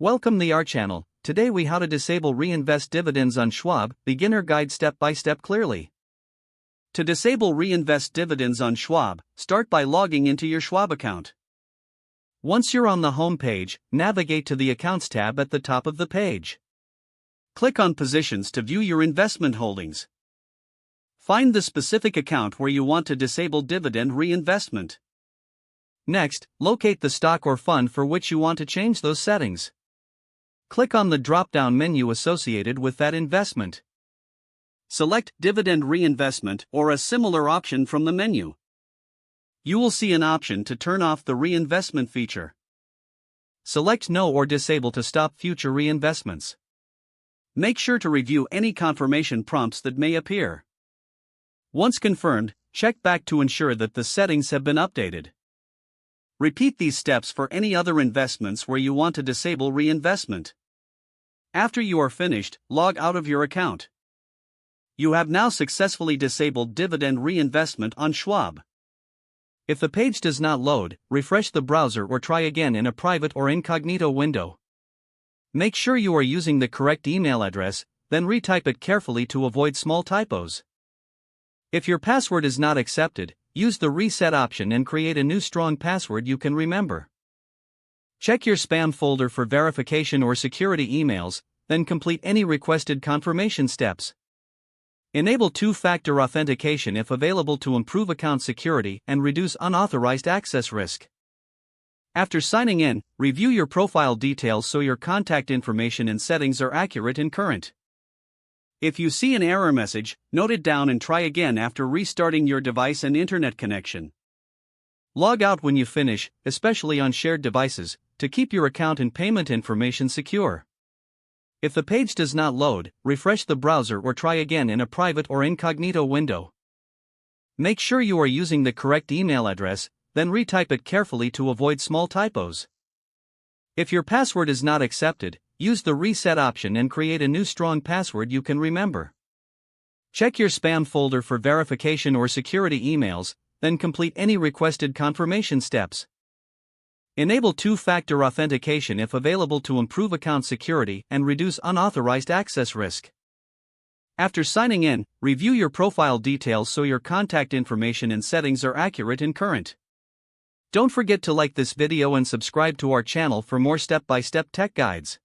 Welcome to our channel. Today we how to disable reinvest dividends on Schwab, beginner guide step by step clearly. To disable reinvest dividends on Schwab, start by logging into your Schwab account. Once you're on the home page, navigate to the Accounts tab at the top of the page. Click on Positions to view your investment holdings. Find the specific account where you want to disable dividend reinvestment. Next, locate the stock or fund for which you want to change those settings. Click on the drop-down menu associated with that investment. Select Dividend Reinvestment or a similar option from the menu. You will see an option to turn off the reinvestment feature. Select No or Disable to stop future reinvestments. Make sure to review any confirmation prompts that may appear. Once confirmed, check back to ensure that the settings have been updated. Repeat these steps for any other investments where you want to disable reinvestment. After you are finished, log out of your account. You have now successfully disabled dividend reinvestment on Schwab. If the page does not load, refresh the browser or try again in a private or incognito window. Make sure you are using the correct email address, then retype it carefully to avoid small typos. If your password is not accepted, use the reset option and create a new strong password you can remember. Check your spam folder for verification or security emails, then complete any requested confirmation steps. Enable two-factor authentication if available to improve account security and reduce unauthorized access risk. After signing in, review your profile details so your contact information and settings are accurate and current. If you see an error message, note it down and try again after restarting your device and internet connection. Log out when you finish, especially on shared devices, to keep your account and payment information secure. If the page does not load, refresh the browser or try again in a private or incognito window. Make sure you are using the correct email address, then retype it carefully to avoid small typos. If your password is not accepted, use the reset option and create a new strong password you can remember. Check your spam folder for verification or security emails, then complete any requested confirmation steps. Enable two-factor authentication if available to improve account security and reduce unauthorized access risk. After signing in, review your profile details so your contact information and settings are accurate and current. Don't forget to like this video and subscribe to our channel for more step-by-step tech guides.